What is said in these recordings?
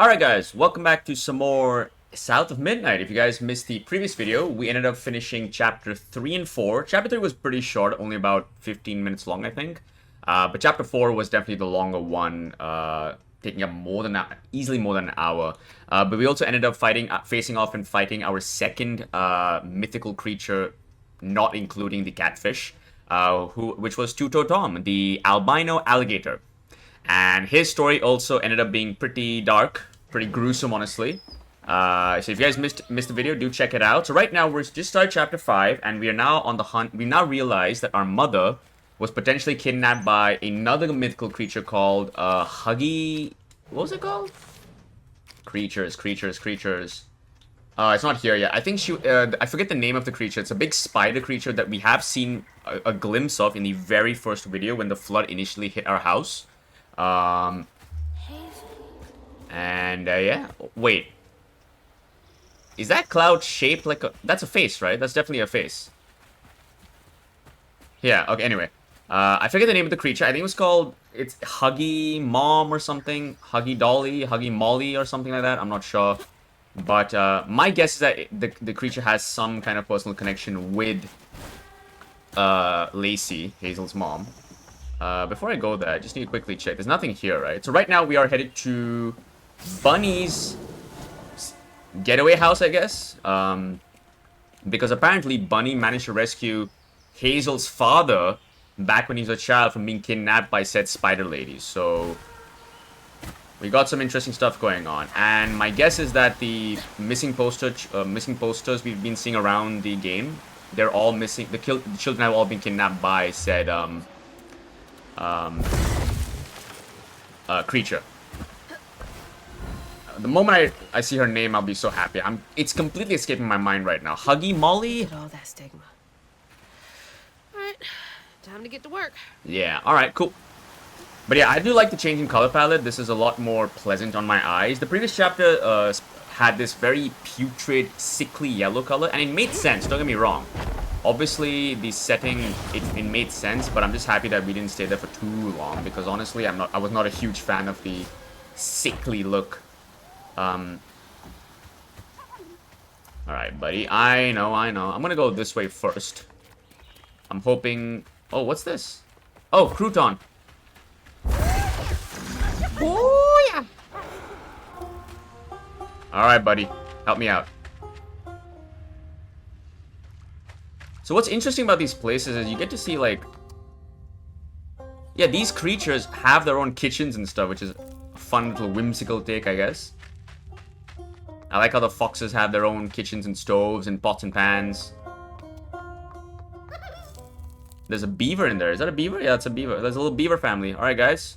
Alright guys, welcome back to some more South of Midnight. If you guys missed the previous video, we ended up finishing chapter 3 and 4. Chapter 3 was pretty short, only about 15 minutes long, I think. But chapter 4 was definitely the longer one, taking up easily more than an hour. But we also ended up facing off and fighting our second mythical creature, not including the catfish, which was Two-Toe Tom, the albino alligator. And his story also ended up being pretty dark, pretty gruesome, honestly. So if you guys missed the video, do check it out. So right now, we're just started chapter 5, and we are now on the hunt. We now realize that our mother was potentially kidnapped by another mythical creature called Huggy... What was it called? Creatures. It's not here yet. I think I forget the name of the creature. It's a big spider creature that we have seen a glimpse of in the very first video when the flood initially hit our house. Yeah. Wait. Is that cloud shaped like a... That's a face, right? That's definitely a face. Yeah, okay, anyway. I forget the name of the creature. I think it was called... It's Huggy Mom or something. Huggy Dolly, Huggy Molly or something like that. I'm not sure. But my guess is that the creature has some kind of personal connection with Lacey, Hazel's mom. Before I go there, I just need to quickly check. There's nothing here, right? So right now we are headed to Bunny's getaway house, I guess. Because apparently Bunny managed to rescue Hazel's father back when he was a child from being kidnapped by said spider lady. So we got some interesting stuff going on. And my guess is that the missing posters we've been seeing around the game, they're all missing. The children have all been kidnapped by said creature. The moment I see her name, I'll be so happy. It's completely escaping my mind right now. Huggy Molly? All that stigma. Alright, time to get to work. Yeah, alright, cool. But yeah, I do like the change in color palette. This is a lot more pleasant on my eyes. The previous chapter had this very putrid, sickly yellow color, and it made sense, don't get me wrong. Obviously, the setting, it made sense, but I'm just happy that we didn't stay there for too long, because honestly, I was not a huge fan of the sickly look. Alright, buddy. I know. I'm gonna go this way first. I'm hoping... Oh, what's this? Oh, crouton. Oh, yeah. Alright, buddy. Help me out. So what's interesting about these places is you get to see, like... Yeah, these creatures have their own kitchens and stuff, which is a fun little whimsical take, I guess. I like how the foxes have their own kitchens and stoves and pots and pans. There's a beaver in there. Is that a beaver? Yeah, it's a beaver. There's a little beaver family. Alright, guys.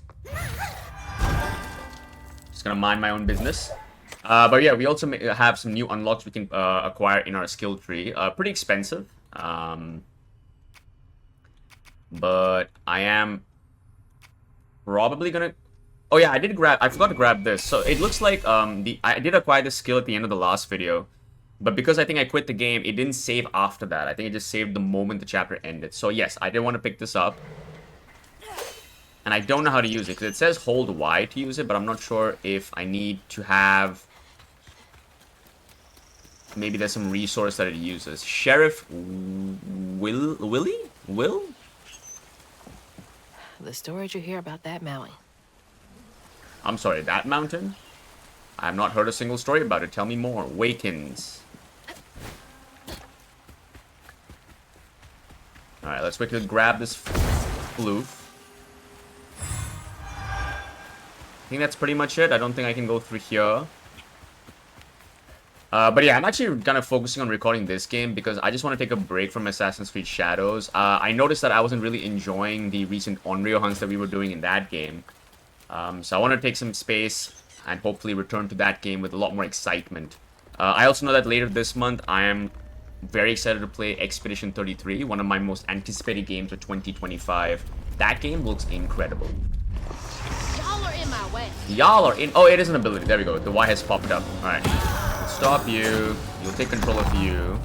Just gonna mind my own business. But yeah, we also have some new unlocks we can acquire in our skill tree. Pretty expensive. But I am probably gonna... Oh yeah, I forgot to grab this. So it looks like I did acquire this skill at the end of the last video, but because I think I quit the game, it didn't save after that. I think it just saved the moment the chapter ended. So yes, I did want to pick this up, and I don't know how to use it because it says hold Y to use it, but I'm not sure if I need to have... Maybe there's some resource that it uses. Sheriff Willie? Will? The stories you hear about that mountain. I'm sorry, that mountain? I have not heard a single story about it. Tell me more. Wakens. Alright, let's quickly grab this floof. I think that's pretty much it. I don't think I can go through here. But yeah, I'm actually kind of focusing on recording this game because I just want to take a break from Assassin's Creed Shadows. I noticed that I wasn't really enjoying the recent Onryo hunts that we were doing in that game. So I want to take some space and hopefully return to that game with a lot more excitement. I also know that later this month, I am very excited to play Expedition 33, one of my most anticipated games of 2025. That game looks incredible. Y'all are in my way. Y'all are in... Oh, it is an ability. There we go. The Y has popped up. Alright. Stop you. You'll take control of you.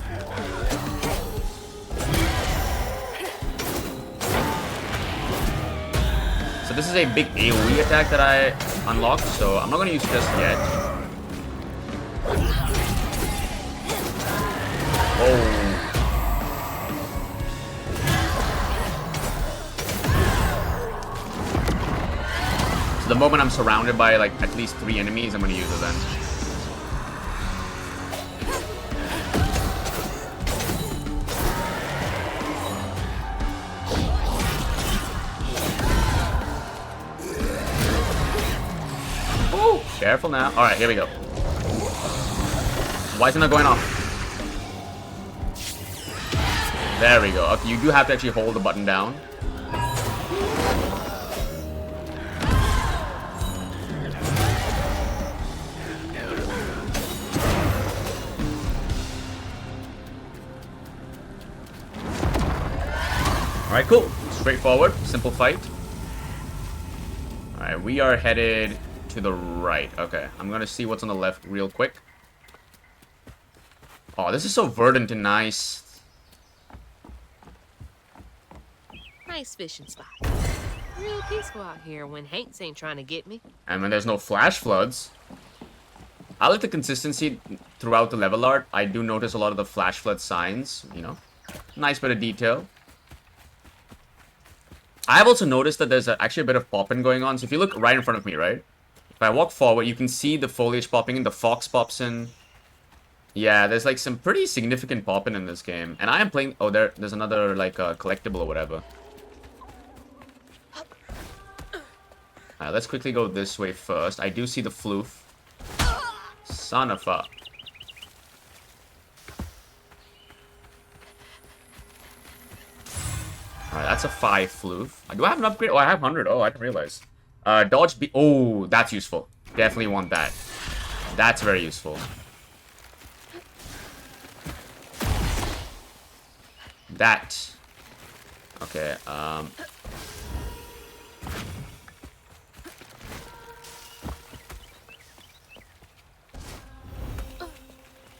So this is a big AoE attack that I unlocked, so I'm not going to use it just yet. Oh. So the moment I'm surrounded by like at least 3 enemies, I'm gonna use it then. Oh, careful now. Alright, here we go. Why is it not going off? There we go. Okay, you do have to actually hold the button down. Alright, cool. Straightforward. Simple fight. Alright, we are headed to the right. Okay, I'm gonna see what's on the left real quick. Oh, this is so verdant and nice. Nice fishing spot. Real peaceful out here when Hanks ain't trying to get me. And when there's no flash floods. I like the consistency throughout the level art. I do notice a lot of the flash flood signs, you know. Nice bit of detail. I've also noticed that there's actually a bit of popping going on. So if you look right in front of me, right? If I walk forward, you can see the foliage popping in. The fox pops in. Yeah, there's like some pretty significant popping in this game. And I am playing... Oh, there's another like collectible or whatever. Alright, let's quickly go this way first. I do see the floof. Son of a... Alright, that's a 5 floof. Do I have an upgrade? Oh, I have 100. Oh, I didn't realize. Dodge B... Oh, that's useful. Definitely want that. That's very useful. That. Okay,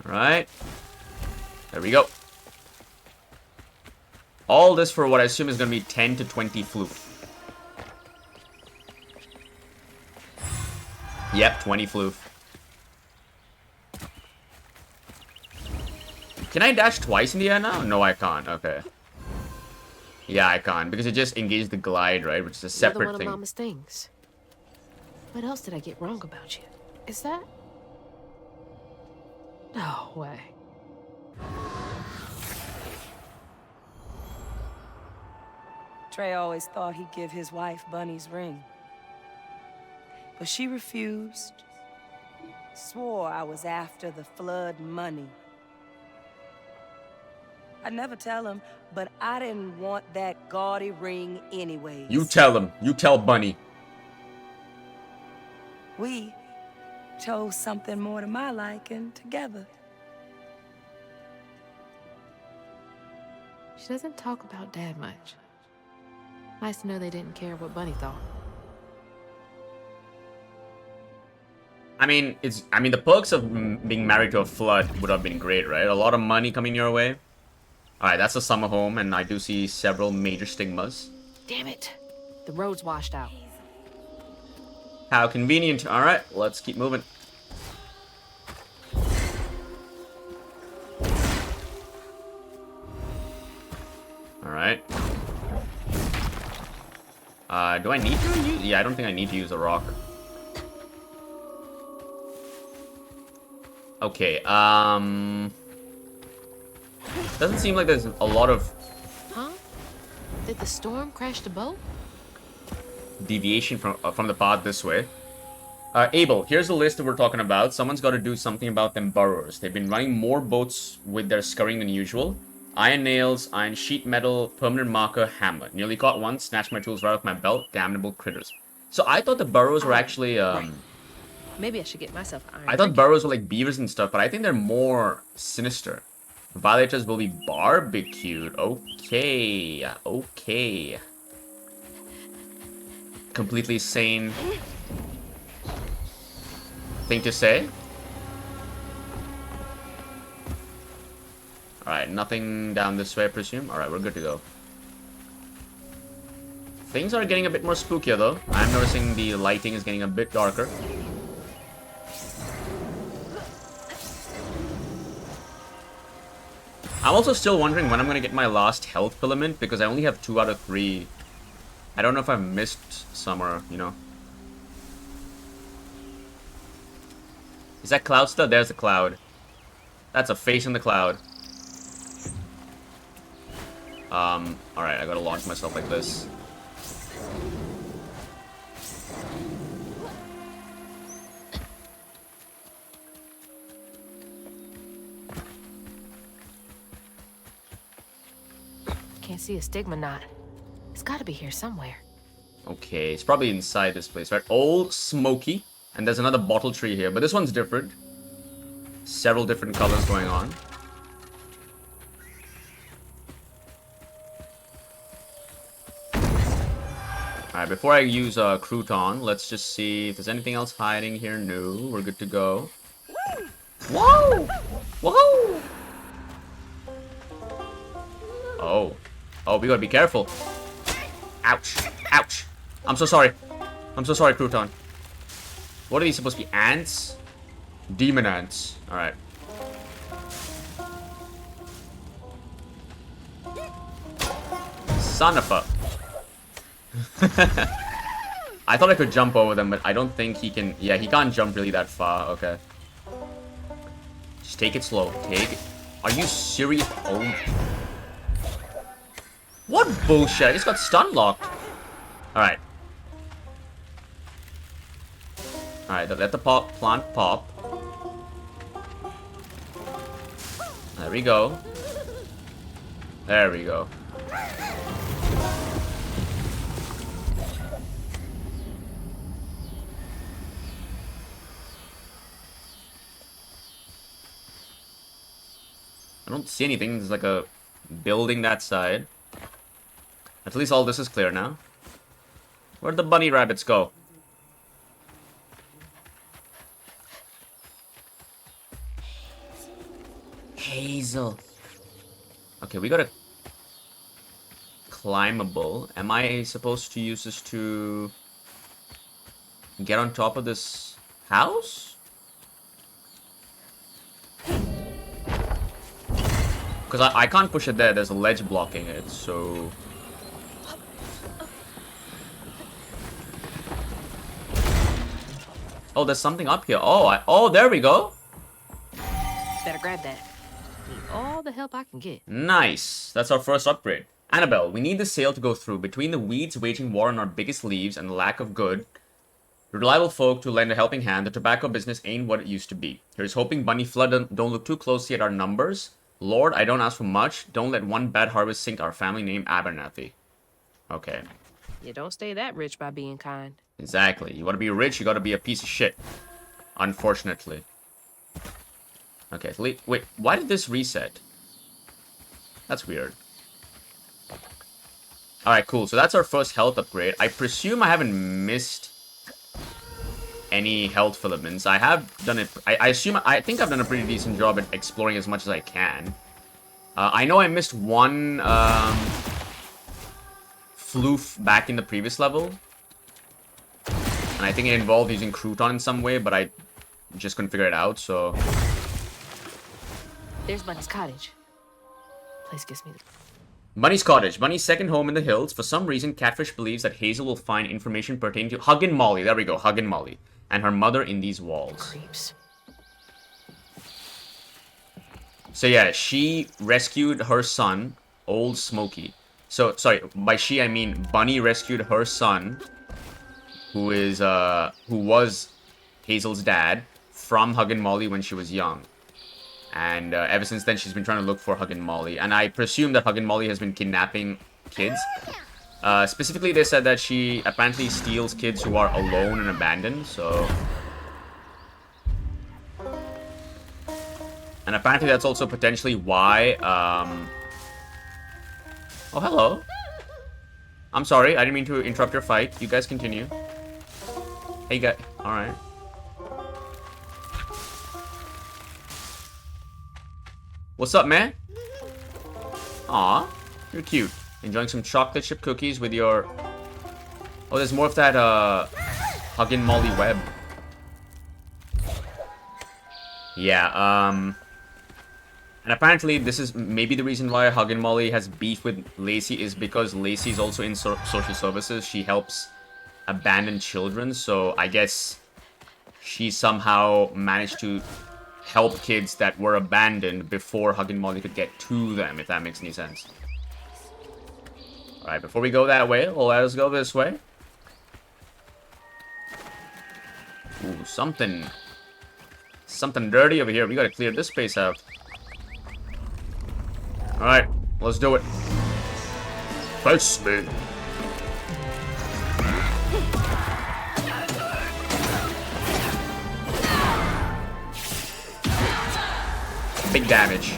Alright. There we go. All this for what I assume is going to be 10 to 20 floof. Yep, 20 floof. Can I dash twice in the air now? No, I can't. Okay. Yeah, I can't. Because it just engaged the glide, right? Which is a separate Another one thing. of Mama's things. What else did I get wrong about you? Is that... No way. Trey always thought he'd give his wife Bunny's ring. But she refused. Swore I was after the flood money. I'd never tell him, but I didn't want that gaudy ring anyways. You tell him. You tell Bunny. We chose something more to my liking together. She doesn't talk about Dad much. Nice to know they didn't care what Bunny thought. I mean, the perks of being married to a flood would have been great, right? A lot of money coming your way. Alright, that's a summer home, and I do see several major stigmas. Damn it! The road's washed out. How convenient. Alright, let's keep moving. Alright. Do I need to use... Yeah, I don't think I need to use a rock. Okay, doesn't seem like there's a lot of... Huh? Did the storm crash the boat? deviation from the path this way. Abel, here's the list that we're talking about. Someone's got to do something about them burrowers. They've been running more boats with their scurrying than usual. Iron nails, iron sheet metal, permanent marker, hammer. Nearly caught one, snatched my tools right off my belt. Damnable critters. So I thought the burrows were actually... Right. Maybe I should get myself an iron. I thought burrows were like beavers and stuff, but I think they're more sinister. Violators will be barbecued. Okay. Okay. Completely sane thing to say. Alright, nothing down this way, I presume. Alright, we're good to go. Things are getting a bit more spookier, though. I'm noticing the lighting is getting a bit darker. I'm also still wondering when I'm gonna get my last health filament, because I only have 2 out of 3. I don't know if I've missed some or, you know. Is that cloud still? There's a cloud. That's a face in the cloud. Alright, I gotta launch myself like this. Can't see a stigma knot. It's gotta be here somewhere. Okay, it's probably inside this place, right? Old Smoky. And there's another bottle tree here, but this one's different. Several different colors going on. Alright, before I use Crouton, let's just see if there's anything else hiding here. No, we're good to go. Whoa! Whoa! Oh. Oh, we gotta be careful. Ouch. Ouch. I'm so sorry. I'm so sorry, Crouton. What are these supposed to be? Ants? Demon ants. Alright. Son of a... I thought I could jump over them, but I don't think he can... Yeah, he can't jump really that far. Okay. Just take it slow. Take it... Are you serious? Oh. What bullshit? I just got stun locked. Alright. Alright, let the plant pop. There we go. There we go. I don't see anything. There's like a building that side. At least all this is clear now. Where'd the bunny rabbits go? Hazel. Okay, we got a climbable. Am I supposed to use this to get on top of this house? Because I can't push it there. There's a ledge blocking it, so... Oh, there's something up here. Oh, oh, there we go. Better grab that. Need all the help I can get. Nice. That's our first upgrade. Annabelle, we need the sale to go through. Between the weeds waging war on our biggest leaves and the lack of good, reliable folk to lend a helping hand, the tobacco business ain't what it used to be. Here's hoping Bunny Flood don't look too closely at our numbers. Lord, I don't ask for much. Don't let one bad harvest sink our family name Abernathy. Okay. You don't stay that rich by being kind. Exactly. You want to be rich, you got to be a piece of shit. Unfortunately. Okay, wait, why did this reset? That's weird. Alright, cool. So that's our first health upgrade. I presume I haven't missed any health filaments. I have done it. I think I've done a pretty decent job at exploring as much as I can. I know I missed one floof back in the previous level. And I think it involved using Crouton in some way, but I just couldn't figure it out, so... There's Bunny's cottage. Place gives me the... Bunny's cottage. Bunny's second home in the hills. For some reason, Catfish believes that Hazel will find information pertaining to Huggin' Molly. There we go, Huggin' Molly. And her mother in these walls. Creeps. So yeah, she rescued her son, Old Smoky. So, sorry, by she I mean Bunny rescued her son, who was Hazel's dad, from Huggin' Molly when she was young. And ever since then, she's been trying to look for Huggin' Molly. And I presume that Huggin' Molly has been kidnapping kids. Specifically, they said that she apparently steals kids who are alone and abandoned, so... And apparently that's also potentially why, Oh, hello. I'm sorry, I didn't mean to interrupt your fight. You guys continue. Hey, guys. Alright. What's up, man? Aw, you're cute. Enjoying some chocolate chip cookies with your... Oh, there's more of that, Huggin' Molly web. Yeah, And apparently this is maybe the reason why Hug and Molly has beef with Lacey is because Lacey is also in social services. She helps abandoned children, so I guess she somehow managed to help kids that were abandoned before Hug and Molly could get to them, if that makes any sense. Alright, before we go that way, well, let us go this way. Ooh, something dirty over here. We gotta clear this space out. Alright, let's do it. Face me. Big damage.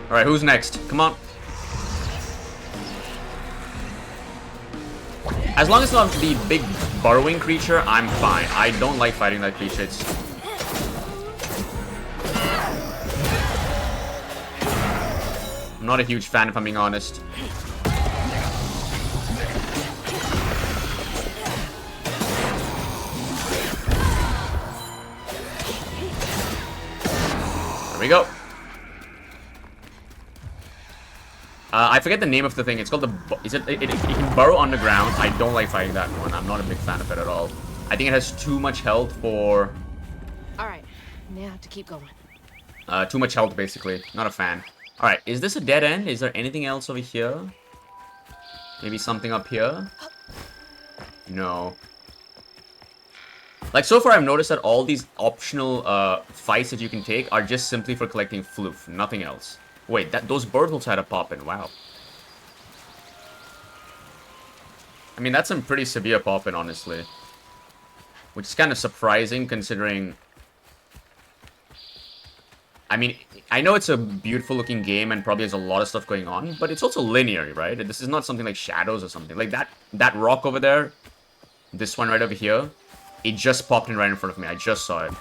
Alright, who's next? Come on. As long as it's not the big burrowing creature, I'm fine. I don't like fighting that creature. It's... I'm not a huge fan, if I'm being honest. There we go. I forget the name of the thing. It's called the... It can burrow underground. I don't like fighting that one. I'm not a big fan of it at all. I think it has too much health for... Alright, now to keep going. Too much health, basically. Not a fan. Alright, is this a dead end? Is there anything else over here? Maybe something up here? No. Like, so far I've noticed that all these optional fights that you can take are just simply for collecting floof. Nothing else. Wait, those bird holes had a pop-in. Wow. I mean, that's some pretty severe pop-in, honestly. Which is kind of surprising, considering... I mean, I know it's a beautiful-looking game and probably has a lot of stuff going on, but it's also linear, right? This is not something like Shadows or something. Like, that rock over there, this one right over here, it just popped in right in front of me. I just saw it.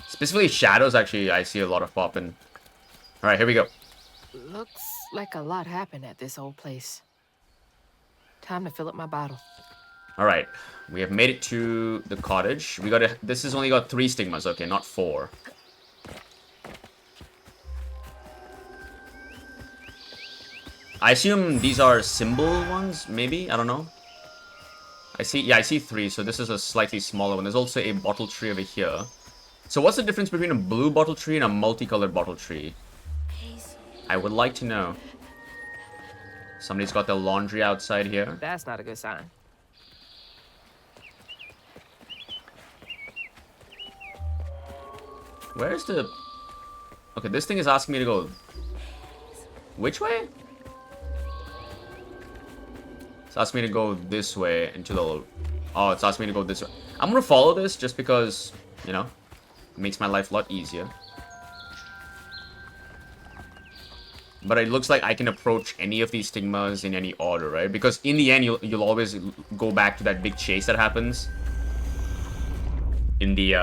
Specifically Shadows, actually, I see a lot of popping. Alright, here we go. Looks like a lot happened at this old place. Time to fill up my bottle. Alright, we have made it to the cottage. This has only got 3 stigmas, okay, not 4. I assume these are symbol ones, maybe? I don't know. I see 3, so this is a slightly smaller one. There's also a bottle tree over here. So what's the difference between a blue bottle tree and a multicolored bottle tree? I would like to know. Somebody's got their laundry outside here. That's not a good sign. Where's the... Okay, this thing is asking me to go... Which way? It's asking me to go this way into the... Oh, it's asking me to go this way. I'm gonna follow this just because, you know, it makes my life a lot easier. But it looks like I can approach any of these stigmas in any order, right? Because in the end, you'll always go back to that big chase that happens in the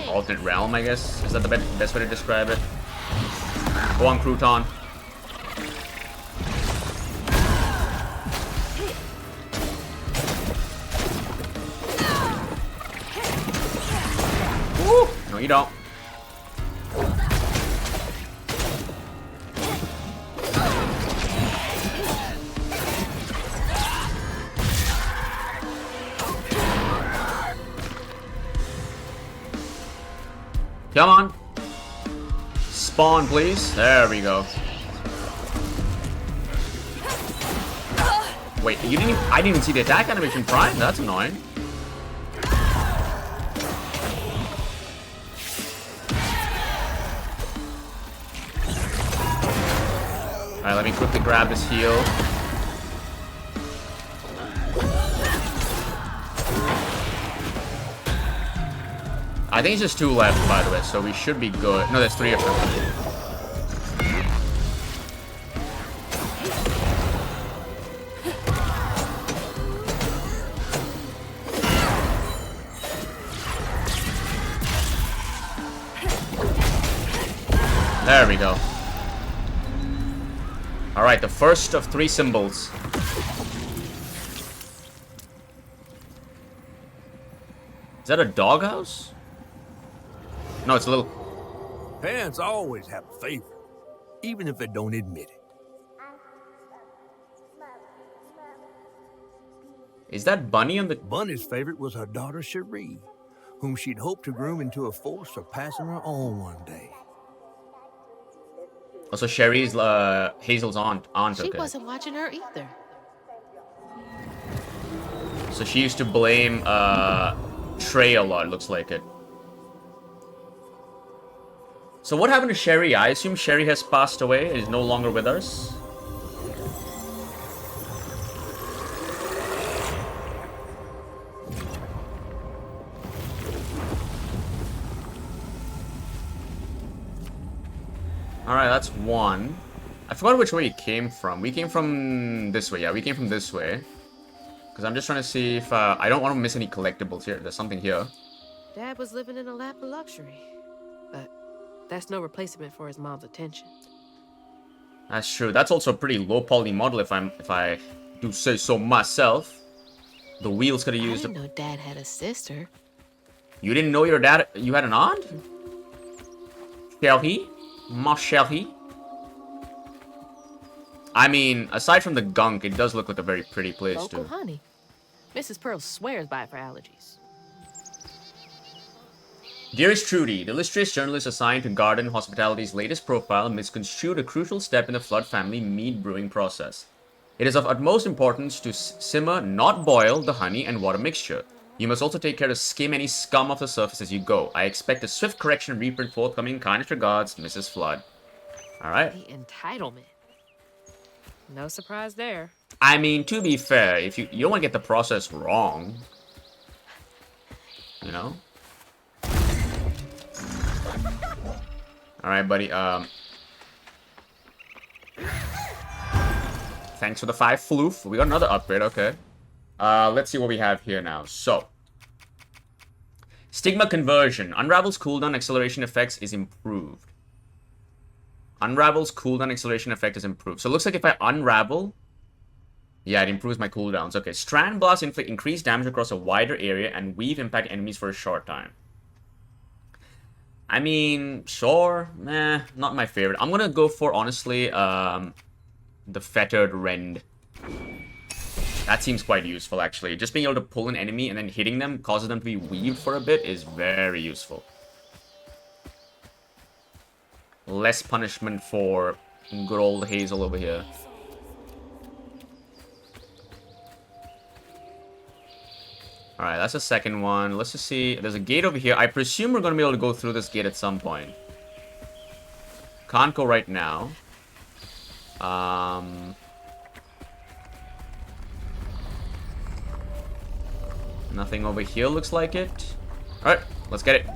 alternate realm, I guess. Is that the best way to describe it? Go on, Crouton. Woo! No, you don't. Come on. Spawn, please. There we go. Wait, I didn't even see the attack animation prime? That's annoying. Alright, let me quickly grab this heal. I think it's just 2 left, by the way, so we should be good. No, there's 3 of them. There we go. Alright, the first of 3 symbols. Is that a doghouse? No, it's a little... Parents always have a favorite, even if they don't admit it. Is that Bunny on the... Bunny's favorite was her daughter Cherie, whom she'd hoped to groom into a force surpassing her own one day. Also, Cherie's Hazel's aunt. She Okay. wasn't watching her either. So she used to blame Trey a lot, looks like it. So what happened to Cherie? I assume Cherie has passed away, is no longer with us. Alright, that's one. I forgot which way we came from. We came from this way. Yeah, we came from this way. Because I'm just trying to see if... I don't want to miss any collectibles here. There's something here. Dad was living in a lap of luxury. But that's no replacement for his mom's attention. That's true. That's also a pretty low poly model if I do say so myself. The wheels could have I used... didn't know Dad had a sister. You didn't know your dad... You had an aunt? Cherie? Ma chérie? I mean, aside from the gunk, it does look like a very pretty place, Local too. honey. Mrs. Pearl swears by it for allergies. Dearest Trudy, the illustrious journalist assigned to Garden Hospitality's latest profile misconstrued a crucial step in the Flood family mead brewing process. It is of utmost importance to simmer, not boil, the honey and water mixture. You must also take care to skim any scum off the surface as you go. I expect a swift correction and reprint forthcoming. Kindest regards, Mrs. Flood. Alright. The entitlement. No surprise there. I mean, to be fair, if you don't want to get the process wrong, you know? Alright, buddy, thanks for the 5 floof. We got another upgrade, okay. Let's see what we have here now. So, Stigma conversion. Unravel's cooldown acceleration effects is improved. Unravel's cooldown acceleration effect is improved. So it looks like if I unravel, yeah, it improves my cooldowns. Okay, Strand Blast inflict increased damage across a wider area and weave impact enemies for a short time. I mean, sure, meh, not my favorite. I'm gonna go for, honestly, the Fettered Rend. That seems quite useful, actually. Just being able to pull an enemy and then hitting them, causes them to be weaved for a bit, is very useful. Less punishment for good old Hazel over here. Alright, that's the second one. Let's just see. There's a gate over here. I presume we're going to be able to go through this gate at some point. Can't go right now. Nothing over here looks like it. Alright, let's get it.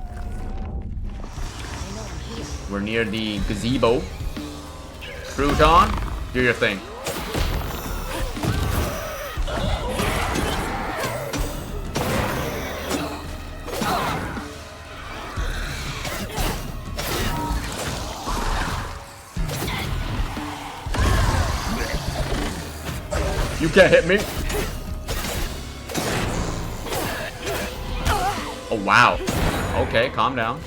We're near the gazebo. Crouton, do your thing. You can't hit me. Oh, wow. Okay, calm down.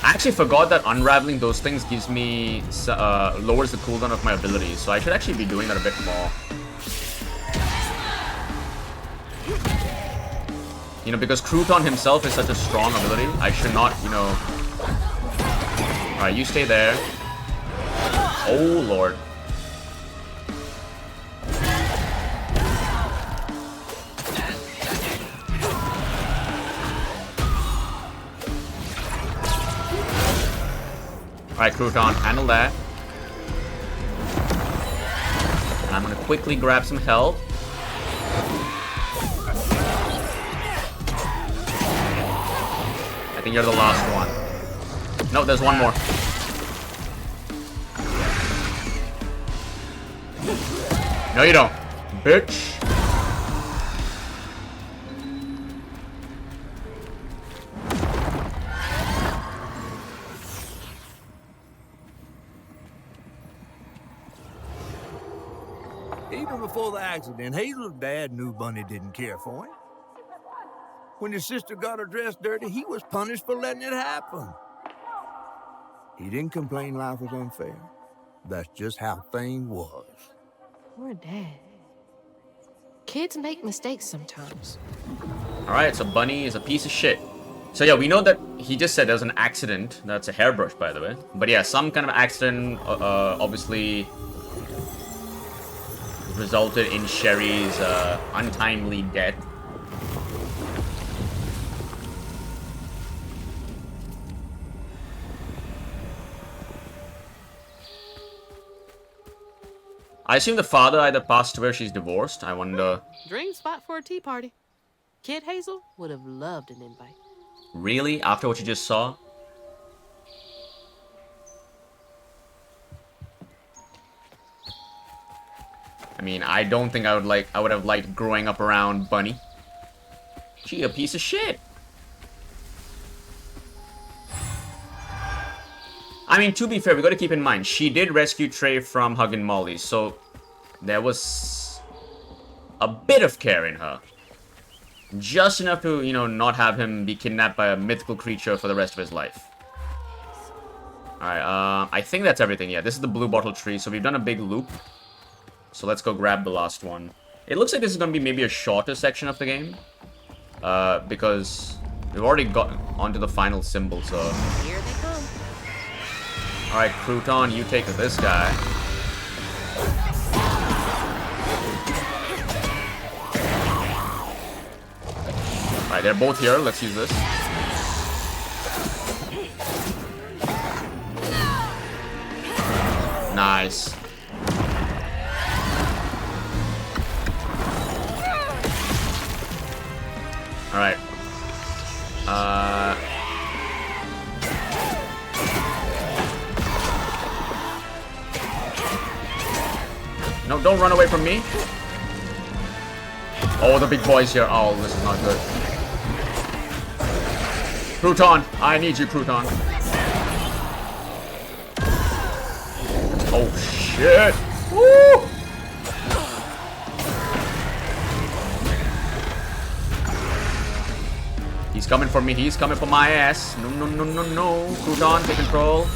I actually forgot that unraveling those things gives me, lowers the cooldown of my abilities, so I should actually be doing that a bit more. You know, because Crouton himself is such a strong ability, I should not, you know... Alright, you stay there. Oh, Lord. Alright, Crouton, handle that. And I'm gonna quickly grab some health. I think you're the last one. No, there's one more. No, you don't, bitch. Even before the accident, Hazel's dad knew Bunny didn't care for him. When his sister got her dress dirty, he was punished for letting it happen. He didn't complain life was unfair. That's just how things was. Poor Dad. Kids make mistakes sometimes. Alright, so Bunny is a piece of shit. So yeah, we know that he just said there's an accident. That's a hairbrush, by the way. But yeah, some kind of accident obviously resulted in Cherie's untimely death. I assume the father either passed away or she's divorced. I wonder. Dream spot for a tea party. Kid Hazel would have loved an invite. Really? After what you just saw? I mean, I don't think I would have liked growing up around Bunny. She a piece of shit. I mean, to be fair, we got to keep in mind, she did rescue Trey from Huggin' Molly, so there was a bit of care in her. Just enough to, you know, not have him be kidnapped by a mythical creature for the rest of his life. Alright, I think that's everything. Yeah, this is the blue bottle tree, so we've done a big loop. So let's go grab the last one. It looks like this is going to be maybe a shorter section of the game. Because we've already got onto the final symbol, so... Here they come. Alright, Crouton, you take this guy. Alright, they're both here. Let's use this. Nice. Alright. No, don't run away from me. Oh, the big boy's here. Oh, this is not good. Crouton, I need you, Crouton. Oh, shit. Woo! He's coming for me. He's coming for my ass. No, no, no, no, no. Crouton, take control.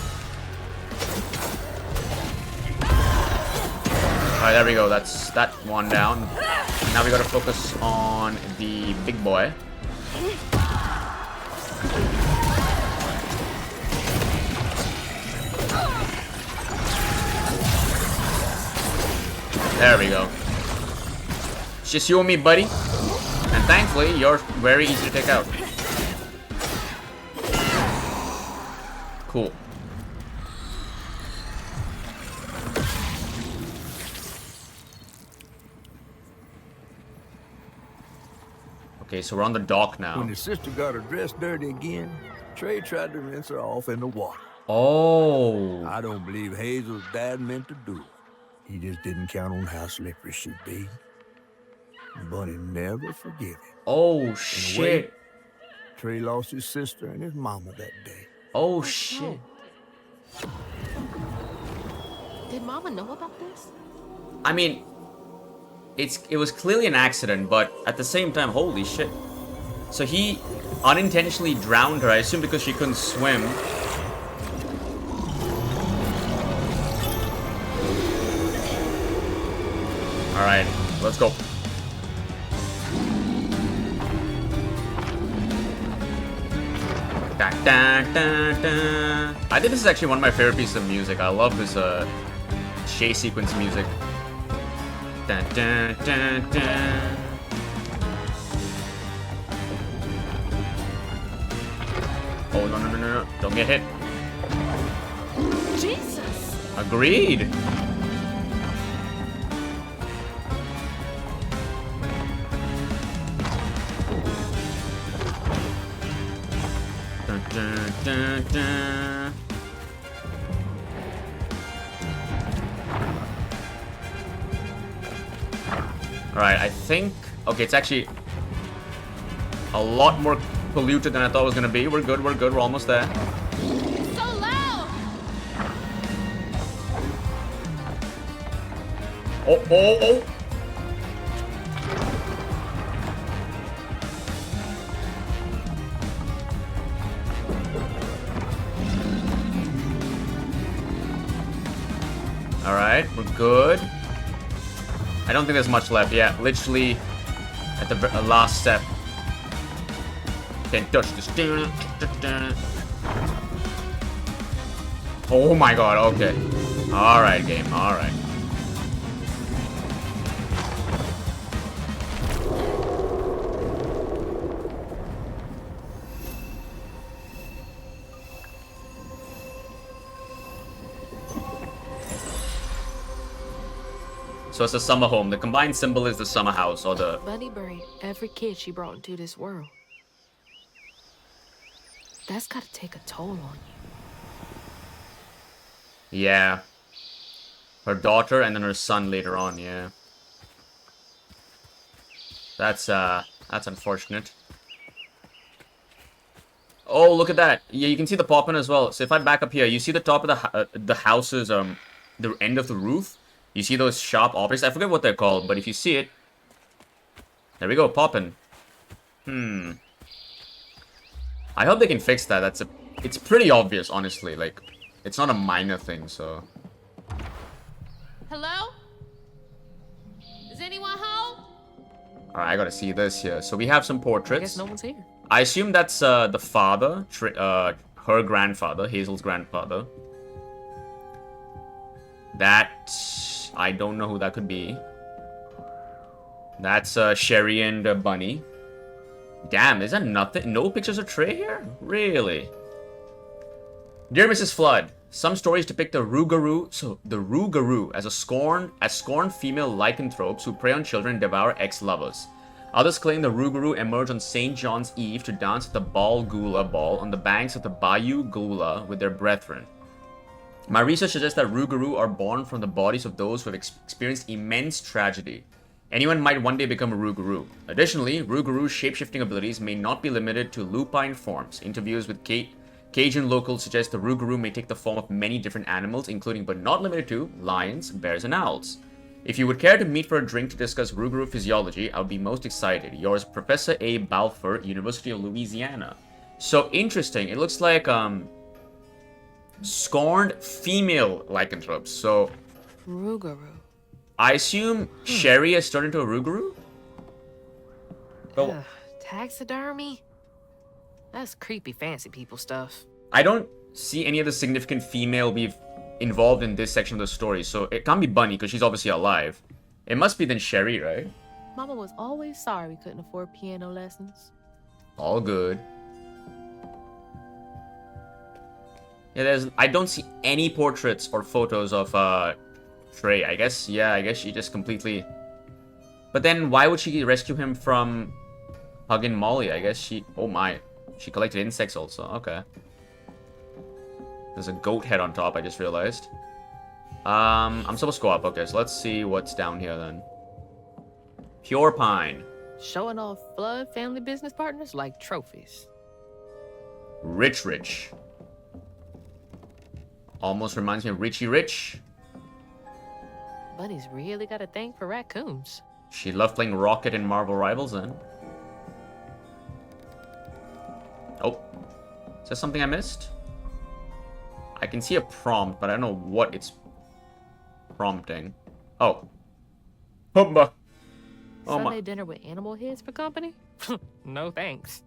Alright, there we go. That's that one down. Now we gotta focus on the big boy. There we go. It's just you and me, buddy. And thankfully, you're very easy to take out. Cool. Okay, so we're on the dock now. When his sister got her dress dirty again, Trey tried to rinse her off in the water. Oh. I don't believe Hazel's dad meant to do it. He just didn't count on how slippery she'd be. Bunny never forgave him. Oh, shit. Trey lost his sister and his mama that day. Oh, shit. Did Mama know about this? I mean, it was clearly an accident, but at the same time, holy shit. So he unintentionally drowned her, I assume because she couldn't swim. Alright, let's go. Da, da, da, da. I think this is actually one of my favorite pieces of music. I love this chase sequence music. Da, da, da, da. Oh, no, no, no, no, no. Don't get hit. Jesus! Agreed. Dun, dun, dun, dun. Alright, I think... Okay, it's actually a lot more polluted than I thought it was going to be. We're good, we're almost there. So loud! Oh, oh, oh! Alright, we're good. I don't think there's much left. Yeah, literally at the last step. Can't touch this. Oh my god, okay. Alright, game, alright. So it's a summer home. The combined symbol is the summer house, or the... Bunny buried every kid she brought into this world. That's gotta take a toll on you. Yeah. Her daughter and then her son later on, yeah. That's unfortunate. Oh, look at that. Yeah, you can see the popping as well. So if I back up here, you see the top of the house's, the end of the roof? You see those sharp objects? I forget what they're called, but if you see it... There we go, popping. I hope they can fix that. It's pretty obvious, honestly. Like, it's not a minor thing, so... Hello? Is anyone home? Alright, I gotta see this here. So we have some portraits. I guess no one's here. I assume that's the father, her grandfather, Hazel's grandfather. That... I don't know who that could be. That's Cherie and Bunny. Damn, is that nothing? No pictures of Trey here? Really? Dear Mrs. Flood, some stories depict the Rougarou as scorned female lycanthropes who prey on children and devour ex-lovers. Others claim the Rougarou emerged on St. John's Eve to dance at the Bal Gula ball on the banks of the Bayou Gula with their brethren. My research suggests that Rougarou are born from the bodies of those who have experienced immense tragedy. Anyone might one day become a Rougarou. Additionally, Rougarou's shape-shifting abilities may not be limited to lupine forms. Interviews with Cajun locals suggest the Rougarou may take the form of many different animals, including but not limited to lions, bears, and owls. If you would care to meet for a drink to discuss Rougarou physiology, I would be most excited. Yours, Professor A. Balfour, University of Louisiana. So interesting. It looks like scorned female lycanthropes. So Rougarou. I assume Cherie has turned into a Rougarou? Ugh, taxidermy? That's creepy fancy people stuff. I don't see any other significant female we've involved in this section of the story, so it can't be Bunny because she's obviously alive. It must be then Cherie, right? Mama was always sorry we couldn't afford piano lessons. All good. Yeah, I don't see any portraits or photos of Trey. I guess she just completely... But then why would she rescue him from Huggin' Molly? I guess she... Oh my. She collected insects also. Okay. There's a goat head on top, I just realized. I'm supposed to go up. Okay, so let's see what's down here then. Pure Pine. Showing off Flood family business partners like trophies. Rich. Almost reminds me of Richie Rich. Bunny's really got a thing for raccoons. She loved playing Rocket in Marvel Rivals then. Oh. Is there something I missed? I can see a prompt, but I don't know what it's prompting. Oh. Pumbaa. Oh Sunday my. dinner with animal heads for company? No thanks.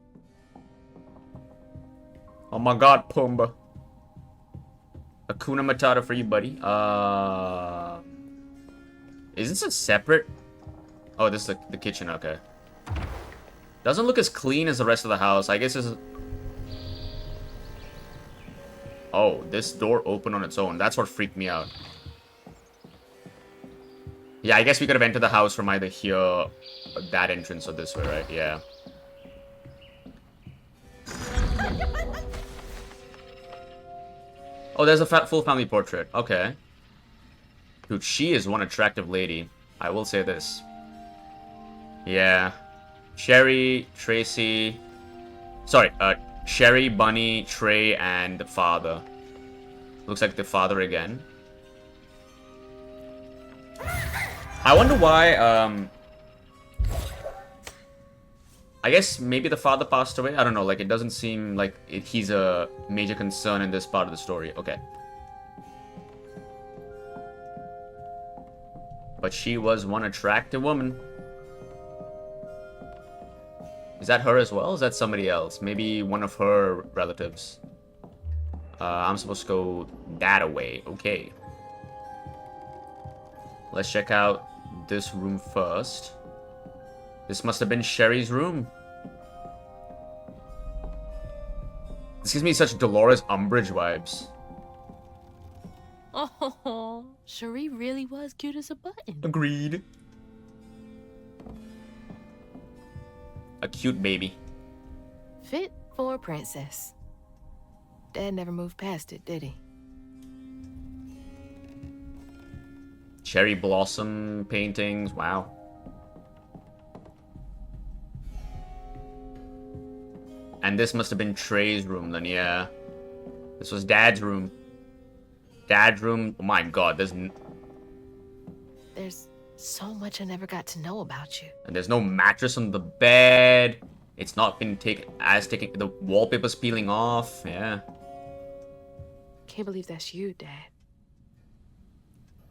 Oh my god, Pumbaa. Hakuna Matata for you, buddy. Is this a separate... Oh, this is the kitchen, okay. Doesn't look as clean as the rest of the house. I guess this is... Oh, this door opened on its own. That's what freaked me out. Yeah, I guess we could have entered the house from either here, that entrance, or this way, right? Yeah. Oh, there's a full family portrait. Okay. Dude, she is one attractive lady. I will say this. Yeah. Cherie, Tracy... Sorry, Cherie, Bunny, Trey, and the father. Looks like the father again. I wonder why, I guess maybe the father passed away? I don't know, like, it doesn't seem like he's a major concern in this part of the story. Okay. But she was one attractive woman. Is that her as well? Is that somebody else? Maybe one of her relatives. I'm supposed to go that away. Okay. Let's check out this room first. This must have been Cherie's room. This gives me such Dolores Umbridge vibes. Oh, Cherie really was cute as a button. Agreed. A cute baby. Fit for a princess. Dad never moved past it, did he? Cherry blossom paintings. Wow. And this must have been Trey's room then, yeah. This was Dad's room. Dad's room. Oh my god, There's so much I never got to know about you. and there's no mattress on the bed. It's not been taken. The wallpaper's peeling off. Yeah. Can't believe that's you, Dad.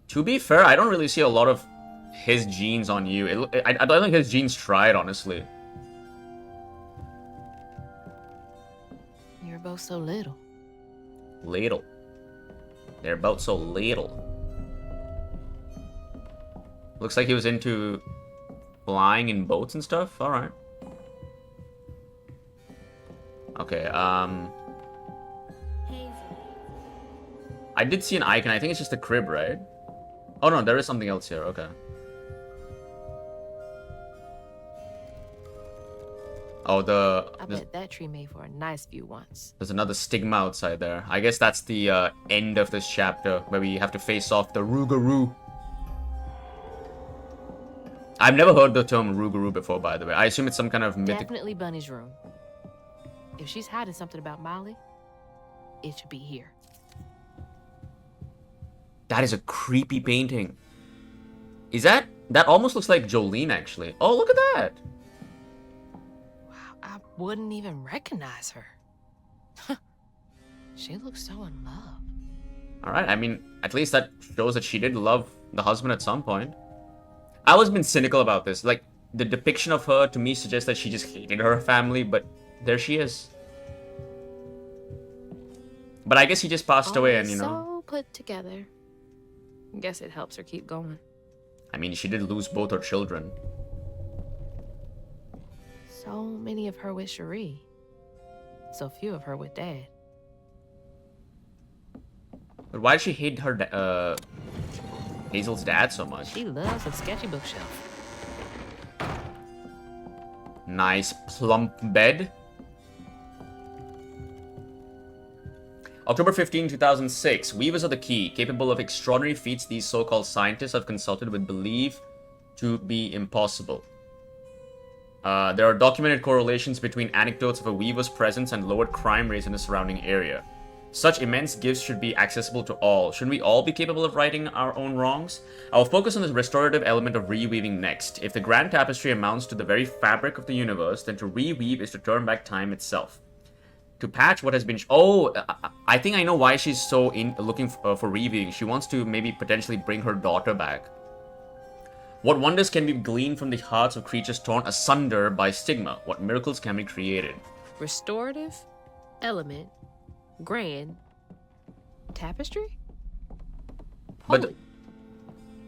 To be fair, I don't really see a lot of his genes on you. I don't think his genes tried, honestly. You were both so little. Little. They're about so little. Looks like he was into flying in boats and stuff. All right. Okay. I did see an icon. I think it's just a crib, right? Oh no, there is something else here. Okay. Oh, I bet that tree made for a nice view once. there's another stigma outside there. I guess that's the end of this chapter where we have to face off the Rougarou. I've never heard the term Rougarou before, by the way. I assume it's some kind of mythical. Definitely Bunny's room. If she's hiding something about Molly, it should be here. That is a creepy painting. Is that almost looks like Jolene, actually. Oh, look at that. Wow, I wouldn't even recognize her. She looks so in love. All right. I mean, at least that shows that she did love the husband at some point. I always been cynical about this. Like, the depiction of her to me suggests that she just hated her family, but there she is. But I guess he just passed away, and So put together. Guess it helps her keep going. I mean, she did lose both her children. So many of her with Cherie. So few of her with Dad. But why did she hate her, Hazel's dad so much? She loves a sketchy bookshelf. Nice plump bed. October 15, 2006. Weavers are the key. Capable of extraordinary feats these so-called scientists have consulted with believe to be impossible. There are documented correlations between anecdotes of a weaver's presence and lowered crime rates in the surrounding area. Such immense gifts should be accessible to all. Shouldn't we all be capable of righting our own wrongs? I will focus on the restorative element of reweaving next. If the grand tapestry amounts to the very fabric of the universe, then to reweave is to turn back time itself. To patch what has been... I think I know why she's so looking for reweaving. She wants to maybe potentially bring her daughter back. What wonders can be gleaned from the hearts of creatures torn asunder by stigma? What miracles can be created? Restorative, element, grand, tapestry? But Holy.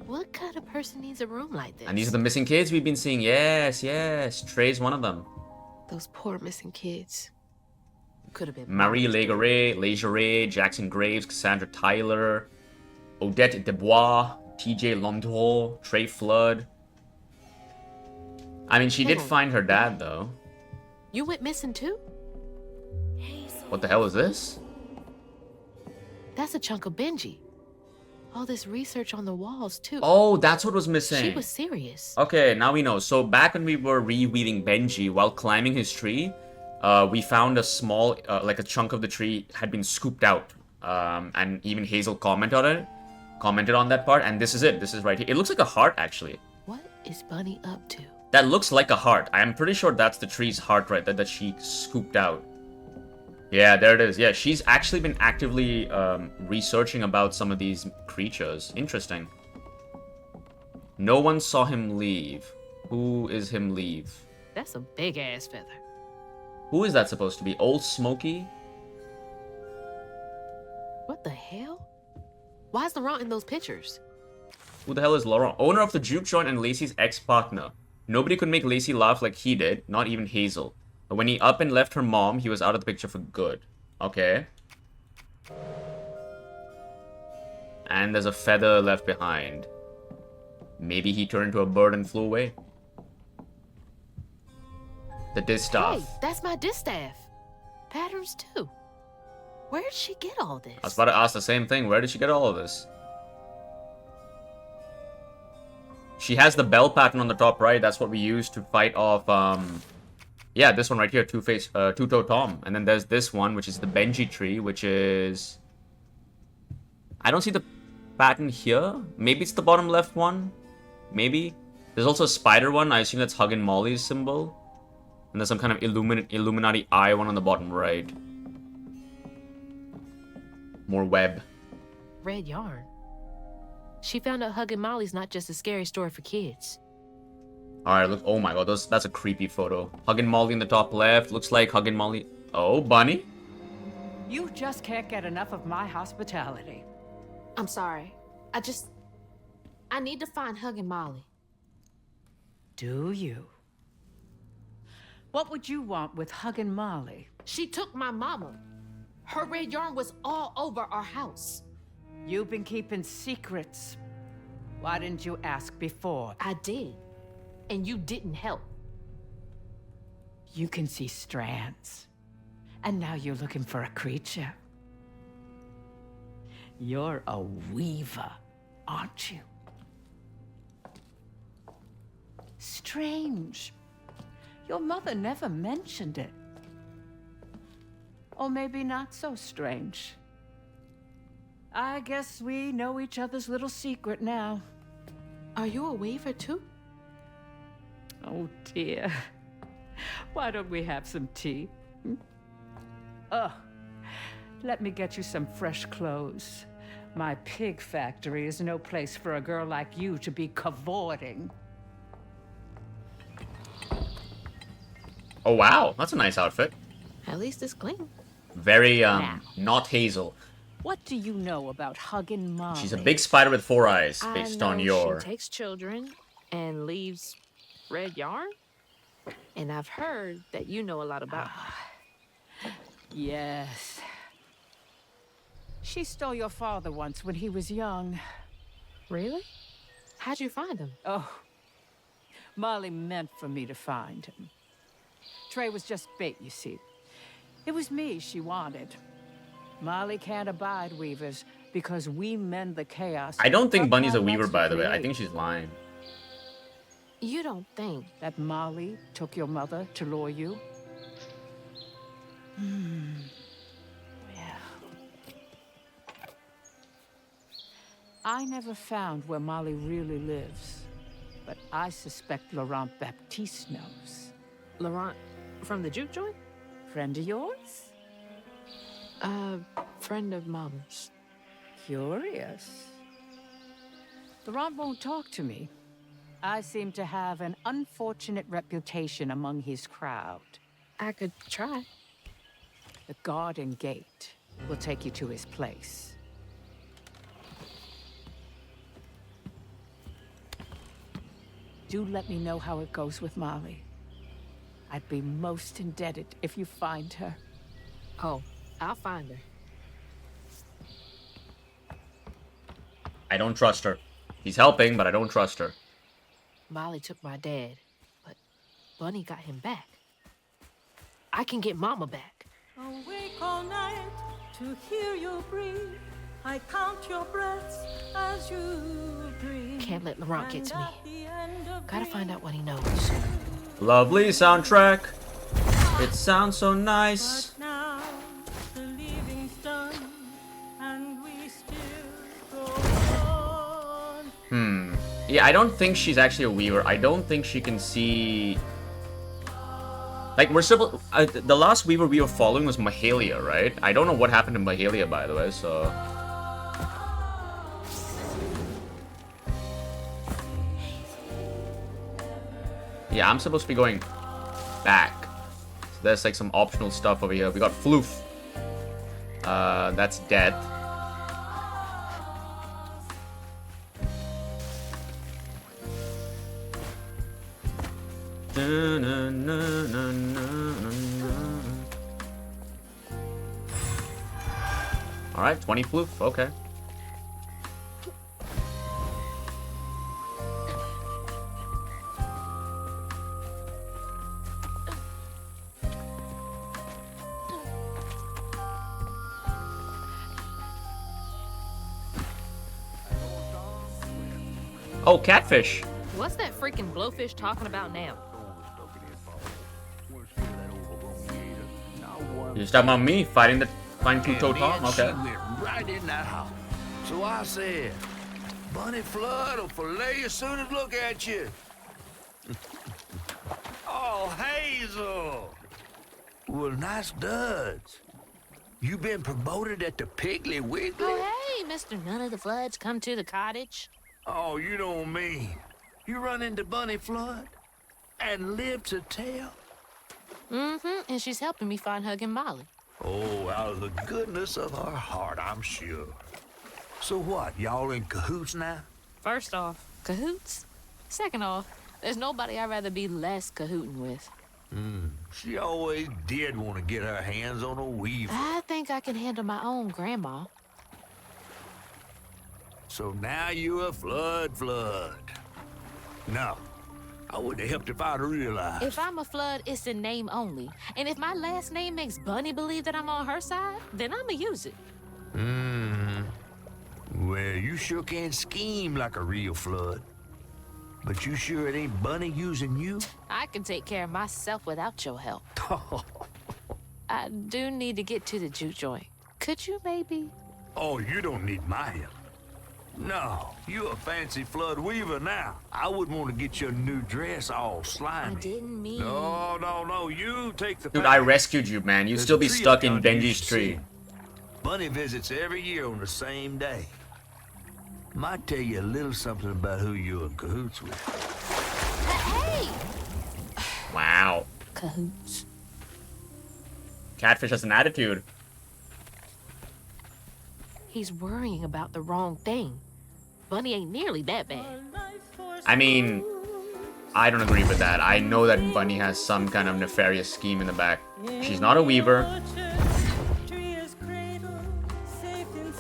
What kind of person needs a room like this? and these are the missing kids we've been seeing. Yes, yes. Trey's one of them. Those poor missing kids. Could have been Marie Molly's Legeray, Jackson Graves, Cassandra Tyler, Odette Desbois, TJ Londreau, Trey Flood. I mean, she did find her dad, though. You went missing too? What the hell is this? That's a chunk of Benji. All this research on the walls too. Oh, that's what was missing. She was serious. Okay, now we know. So back when we were reweaving Benji while climbing his tree, we found a small, like a chunk of the tree had been scooped out. And even Hazel commented on that part, and this is it. This is right here. It looks like a heart, actually. What is Bunny up to? That looks like a heart. I am pretty sure that's the tree's heart right there that she scooped out. Yeah, there it is. Yeah, she's actually been actively researching about some of these creatures. Interesting. No one saw him leave. Who is him leave? That's a big-ass feather. Who is that supposed to be? Old Smokey? What the hell? Why is Laurent in those pictures? Who the hell is Laurent? Owner of the juke joint and Lacey's ex-partner. Nobody could make Lacey laugh like he did, not even Hazel. But when he up and left her mom, he was out of the picture for good. Okay. And there's a feather left behind. Maybe he turned into a bird and flew away. The distaff. Hey, that's my distaff. Patterns too. Where did she get all this? I was about to ask the same thing. Where did she get all of this? She has the bell pattern on the top right. That's what we use to fight off, yeah, this one right here, Two-Toe Tom. And then there's this one, which is the Benji tree, which is... I don't see the pattern here. Maybe it's the bottom left one. Maybe. There's also a spider one. I assume that's Hug and Molly's symbol. And there's some kind of Illuminati eye one on the bottom right. More web. Red yarn. She found out Hug and Molly's not just a scary story for kids. Alright, look. Oh my god, that's a creepy photo. Hug and Molly in the top left. Looks like Hug and Molly. Oh, Bunny? You just can't get enough of my hospitality. I'm sorry. I need to find Hug and Molly. Do you? What would you want with Hug and Molly? She took my mama. Her red yarn was all over our house. You've been keeping secrets. Why didn't you ask before? I did. And you didn't help. You can see strands. And now you're looking for a creature. You're a weaver, aren't you? Strange. Your mother never mentioned it. Or maybe not so strange. I guess we know each other's little secret now. Are you a weaver too? Oh dear. Why don't we have some tea? Oh, let me get you some fresh clothes. My pig factory is no place for a girl like you to be cavorting. Oh wow, that's a nice outfit. At least it's clean. Very, not Hazel. What do you know about Hug and Molly? She's a big spider with 4 eyes, based on your... She takes children and leaves red yarn. And I've heard that you know a lot about her. Yes. She stole your father once when he was young. Really? How'd you find him? Oh, Molly meant for me to find him. Trey was just bait, you see. It was me she wanted. Molly can't abide weavers because we mend the chaos. I don't think But Bunny's a Molly weaver, likes to by the way. I create. think she's lying. You don't think. That Molly took your mother to lure you? Yeah. I never found where Molly really lives, but I suspect Laurent Baptiste knows. Laurent from the juke joint? Friend of yours? Friend of Mom's. Curious. Laurent won't talk to me. I seem to have an unfortunate reputation among his crowd. I could try. The garden gate will take you to his place. Do let me know how it goes with Molly. I'd be most indebted if you find her. Oh, I'll find her. I don't trust her. He's helping, but I don't trust her. Molly took my dad, but Bunny got him back. I can get Mama back. Awake all night to hear you breathe. I count your breaths as you breathe. Can't let Laurent get to me. Gotta find out what he knows. Lovely soundtrack. It sounds so nice. But now the leaving's done, and we still go on. Yeah, I don't think she's actually a weaver. I don't think she can see... Like, we're still... the last weaver we were following was Mahalia, right? I don't know what happened to Mahalia, by the way, so... Yeah, I'm supposed to be going back. So there's like some optional stuff over here. We got Floof. That's death. Alright, 20 Floof, okay. Oh, catfish. What's that freaking blowfish talking about now? You're just talking about me fighting the two-toed Tom? She Okay. went right in that house. So I said, Bunny Flood will fillet you as soon as look at you. Oh, Hazel. Well, nice duds. You been promoted at the Piggly Wiggly? Oh, hey, Mr. None of the Floods, come to the cottage. Oh, you don't mean. You run into Bunny Flood and live to tell? Mm-hmm, and she's helping me find Huggin' Molly. Oh, out of the goodness of her heart, I'm sure. So what, y'all in cahoots now? First off, cahoots. Second off, there's nobody I'd rather be less cahooting with. She always did want to get her hands on a weaver. I think I can handle my own grandma. So now you're a flood. No, I wouldn't have helped if I'd realized. If I'm a Flood, it's in name only. And if my last name makes Bunny believe that I'm on her side, then I'ma use it. Well, you sure can scheme like a real flood. But you sure it ain't Bunny using you? I can take care of myself without your help. I do need to get to the juke joint. Could you maybe? Oh, you don't need my help. No, you a fancy flood weaver now. I wouldn't want to get your new dress all slimy. I didn't mean... No, you take the Dude, path. I rescued you, man. You'd There's still a be tree stuck up in yonder you Benji's should tree. see. Bunny visits every year on the same day. Might tell you a little something about who you're in cahoots with. Hey! Wow. Cahoots. Catfish has an attitude. He's worrying about the wrong thing. Bunny ain't nearly that bad. I mean, I don't agree with that. I know that Bunny has some kind of nefarious scheme in the back. She's not a weaver.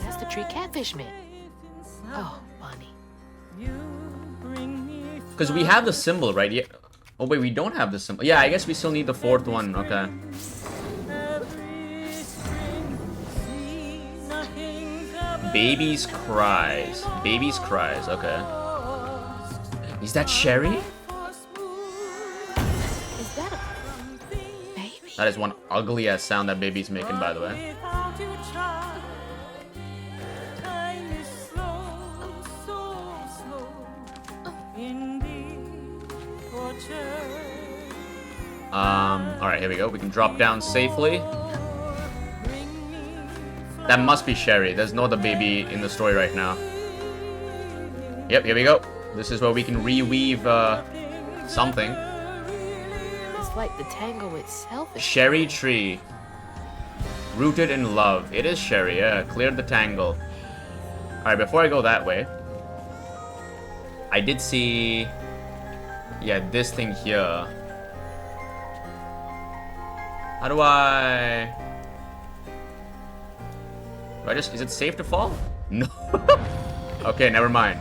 That's the tree catfish meant. Oh, Bunny. Because we have the symbol, right? Yeah. Oh, wait, we don't have the symbol. Yeah, I guess we still need the fourth one. Okay. Baby's cries. Baby's cries. Okay. Is that Cherie? Is that a baby? That is one ugly ass sound that baby's making, by the way. Alright, here we go. We can drop down safely. That must be Cherie. There's no other baby in the story right now. Yep, here we go. This is where we can reweave something. It's like the tangle itself is... Cherie tree. Rooted in love. It is Cherie, yeah. Cleared the tangle. Alright, before I go that way, I did see... Yeah, this thing here. How do I... Do I just... Is it safe to fall? No. Okay, never mind.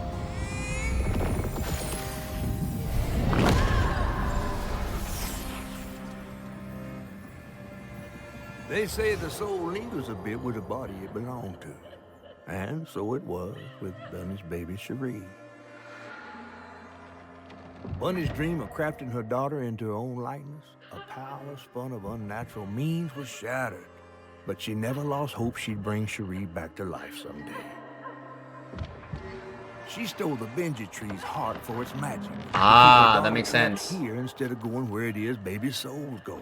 They say the soul lingers a bit with the body it belonged to. And so it was with Bunny's baby Cherie. Bunny's dream of crafting her daughter into her own likeness, a power spun of unnatural means, was shattered. But she never lost hope she'd bring Cherie back to life someday. She stole the Benji tree's heart for its magic. Ah, that makes sense. Here instead of going where it is baby souls go.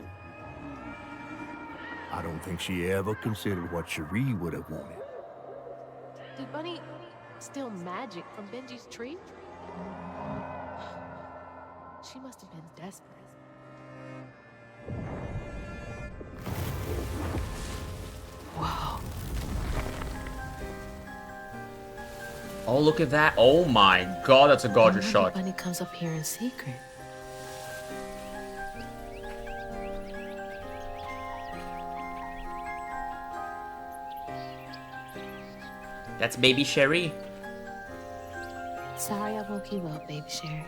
I don't think she ever considered what Cherie would have wanted. Did Bunny steal magic from Benji's tree? She must have been desperate. Whoa. Oh, look at that. Oh my god, that's a gorgeous I wonder shot. if Bunny comes up here in secret. That's baby Cherie. Sorry I woke you up, baby Cherie.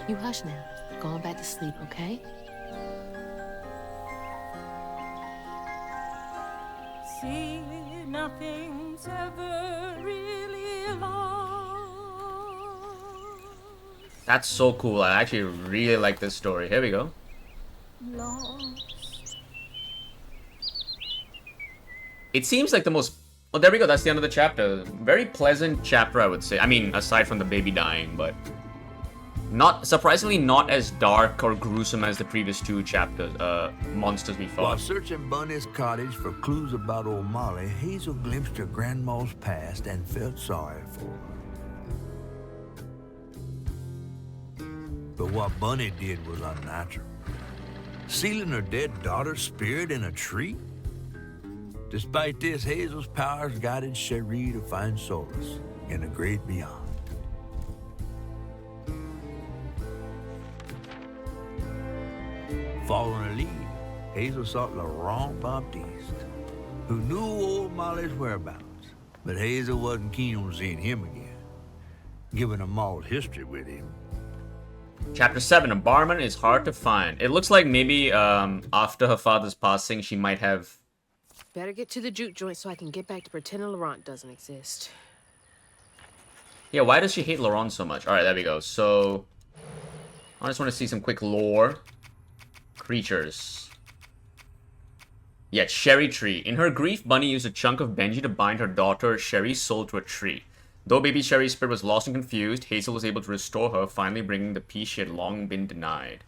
You hush now. Going back to sleep, okay? See, nothing's ever really lost. That's so cool. I actually really like this story. Here we go. Lost. It seems like the most... Oh, there we go. That's the end of the chapter. Very pleasant chapter, I would say. I mean, aside from the baby dying, but... Not... Surprisingly not as dark or gruesome as the previous two chapters, monsters we While fought. searching Bunny's cottage for clues about old Molly, Hazel glimpsed her grandma's past and felt sorry for her. But what Bunny did was unnatural. Sealing her dead daughter's spirit in a tree? Despite this, Hazel's powers guided Cherie to find solace in the great beyond. Following her lead, Hazel sought Laurent Baptiste, who knew old Molly's whereabouts, but Hazel wasn't keen on seeing him again, given a mauled history with him. Chapter 7, a barman is hard to find. It looks like maybe after her father's passing, she might have... Better get to the juke joint so I can get back to pretending Laurent doesn't exist. Yeah, why does she hate Laurent so much? Alright, there we go. So, I just want to see some quick lore. Creatures. Yeah, Cherie tree. In her grief, Bunny used a chunk of Benji to bind her daughter Cherie's soul to a tree. Though baby Cherie's spirit was lost and confused, Hazel was able to restore her, finally bringing the peace she had long been denied.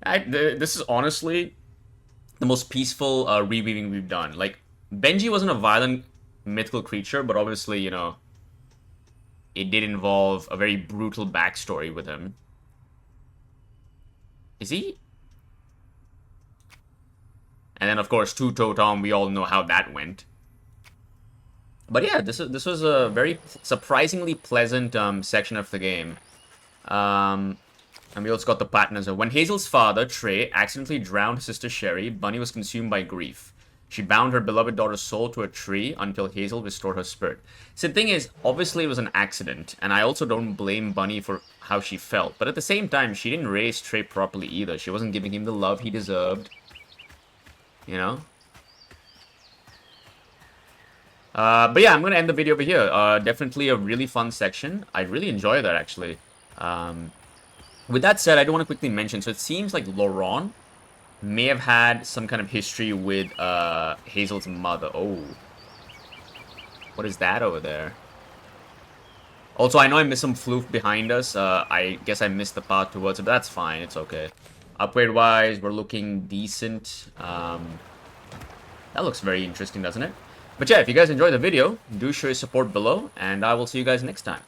This is honestly the most peaceful reweaving we've done. Like, Benji wasn't a violent mythical creature, but obviously, you know, it did involve a very brutal backstory with him. Is he? And then, of course, Two-Toe Tom, we all know how that went. But yeah, this was a very surprisingly pleasant section of the game. And we also got the pattern as well. When Hazel's father, Trey, accidentally drowned his sister Cherie, Bunny was consumed by grief. She bound her beloved daughter's soul to a tree until Hazel restored her spirit. So the thing is, obviously it was an accident, and I also don't blame Bunny for how she felt. But at the same time, she didn't raise Trey properly either. She wasn't giving him the love he deserved. You know? But yeah, I'm going to end the video over here. Definitely a really fun section. I really enjoy that, actually. With that said, I do want to quickly mention, so it seems like Laurent may have had some kind of history with Hazel's mother. Oh. What is that over there? Also, I know I missed some floof behind us. I guess I missed the path towards it, but that's fine. It's okay. Upgrade-wise, we're looking decent. That looks very interesting, doesn't it? But yeah, if you guys enjoyed the video, do show your support below, and I will see you guys next time.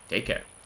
Take care.